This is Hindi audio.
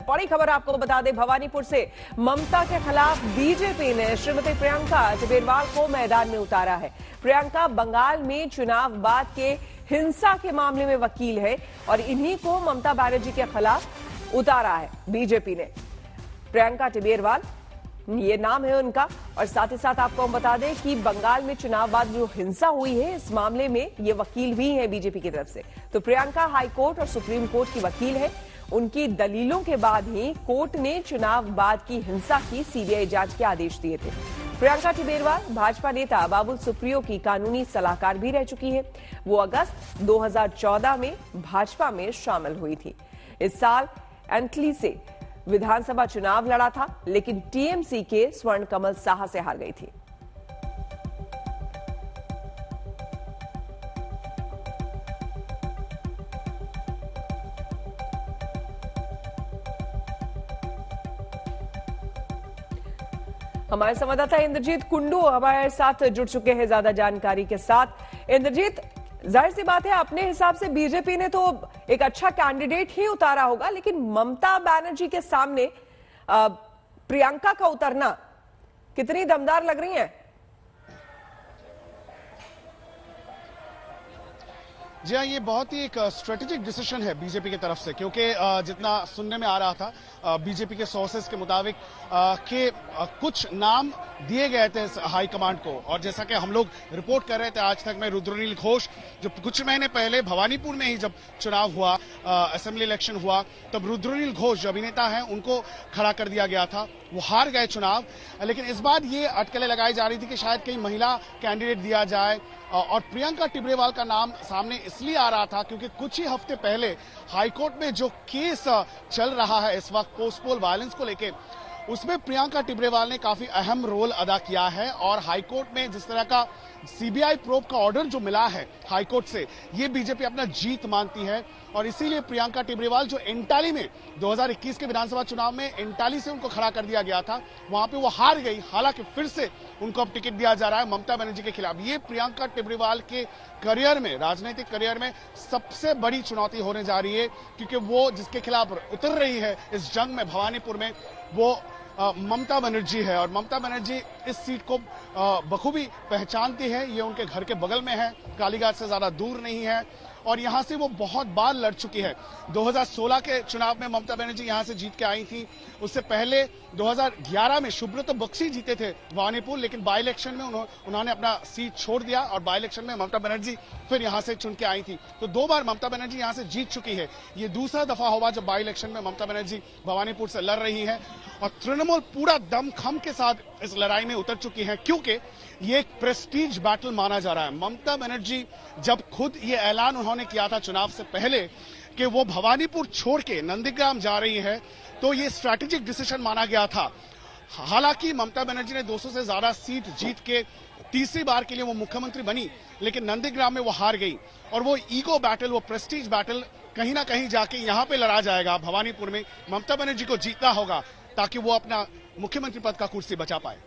बड़ी खबर आपको बता दें, भवानीपुर से ममता के खिलाफ बीजेपी ने श्रीमती प्रियंका टिबेरवाल को मैदान में उतारा है। प्रियंका बंगाल में चुनाव बाद के हिंसा के मामले में वकील है और इन्हीं को ममता बनर्जी के खिलाफ उतारा है बीजेपी ने। प्रियंका टिबेरवाल ये नाम है उनका। और साथ ही साथ आपको हम बता दें कि बंगाल में चुनाव बाद जो हिंसा हुई है इस मामले में ये वकील भी है बीजेपी की तरफ से। तो प्रियंका हाई कोर्ट और सुप्रीम कोर्ट की वकील है। उनकी दलीलों के बाद ही कोर्ट ने चुनाव बाद की हिंसा की सीबीआई जांच के आदेश दिए थे। प्रियंका टिबेरवाल भाजपा नेता बाबुल सुप्रियो की कानूनी सलाहकार भी रह चुकी है। वो अगस्त 2014 में भाजपा में शामिल हुई थी। इस साल एंटली से विधानसभा चुनाव लड़ा था, लेकिन टीएमसी के स्वर्ण कमल साहा से हार गई थी। हमारे संवाददाता इंद्रजीत कुंडू हमारे साथ जुड़ चुके हैं ज्यादा जानकारी के साथ। इंद्रजीत, जाहिर सी बात है अपने हिसाब से बीजेपी ने तो एक अच्छा कैंडिडेट ही उतारा होगा, लेकिन ममता बनर्जी के सामने प्रियंका का उतरना कितनी दमदार लग रही है? जी हाँ, ये बहुत ही एक स्ट्रेटेजिक डिसीजन है बीजेपी की तरफ से, क्योंकि जितना सुनने में आ रहा था बीजेपी के सोर्सेस के मुताबिक कि कुछ नाम दिए गए थे हाई कमांड को। और जैसा कि हम लोग रिपोर्ट कर रहे थे आज तक में, रुद्रनील घोष जो कुछ महीने पहले भवानीपुर में ही जब चुनाव हुआ, असेंबली इलेक्शन हुआ, तब रुद्रनील घोष जो अभिनेता हैं उनको खड़ा कर दिया गया था। वो हार गए चुनाव, लेकिन इस बार ये अटकलें लगाई जा रही थी कि शायद कहीं महिला कैंडिडेट दिया जाए। और प्रियंका टिबरेवाल का नाम सामने इसलिए आ रहा था क्योंकि कुछ ही हफ्ते पहले हाईकोर्ट में जो केस चल रहा है इस वक्त पोस्टपोल वायलेंस को लेके, उसमें प्रियंका टिबरेवाल ने काफी अहम रोल अदा किया है। और हाईकोर्ट में जिस तरह का सीबीआई प्रोब का ऑर्डर जो मिला है हाईकोर्ट से, ये बीजेपी अपना जीत मानती है। और इसीलिए प्रियंका टिबरेवाल जो एंटाली में 2021 के विधानसभा चुनाव में एंटाली से उनको खड़ा कर दिया गया था, वहां पे वो हार गई। हालांकि फिर से उनको अब टिकट दिया जा रहा है ममता बनर्जी के खिलाफ। ये प्रियंका टिबरेवाल के करियर में, राजनीतिक करियर में सबसे बड़ी चुनौती होने जा रही है, क्योंकि वो जिसके खिलाफ उतर रही है इस जंग में भवानीपुर में, वो ममता बनर्जी है। और ममता बनर्जी इस सीट को बखूबी पहचानती है। ये उनके घर के बगल में है, कालीघाट से ज्यादा दूर नहीं है और यहां से वो बहुत बार लड़ चुकी है। 2016 के चुनाव में ममता बनर्जी यहां से जीत के आई थी। उससे पहले 2011 में सुब्रत बख्शी जीते थे भवानीपुर, लेकिन बाई इलेक्शन में उन्होंने अपना सीट छोड़ दिया और बाई इलेक्शन में ममता बनर्जी फिर यहां से चुन के आई थी। तो 2 बार ममता बनर्जी यहां से जीत चुकी है। ये दूसरा दफा होगा जब बाई इलेक्शन में ममता बनर्जी भवानीपुर से लड़ रही है। और तृणमूल पूरा दमखम के साथ इस लड़ाई में उतर चुकी है, क्योंकि ये एक प्रेस्टीज बैटल माना जा रहा है। ममता बनर्जी जब खुद ये ऐलान उन्होंने किया था चुनाव से पहले कि वो भवानीपुर छोड़ के नंदीग्राम जा रही है, तो ये स्ट्रैटेजिक डिसीजन माना गया था। हालांकि ममता बनर्जी ने 200 से ज्यादा सीट जीत के तीसरी बार के लिए वो मुख्यमंत्री बनी, लेकिन नंदीग्राम में वो हार गई। और वो ईगो बैटल, वो प्रेस्टीज बैटल कहीं ना कहीं जाके यहां पे लड़ा जाएगा। भवानीपुर में ममता बनर्जी को जीतना होगा ताकि वो अपना मुख्यमंत्री पद का कुर्सी बचा पाए।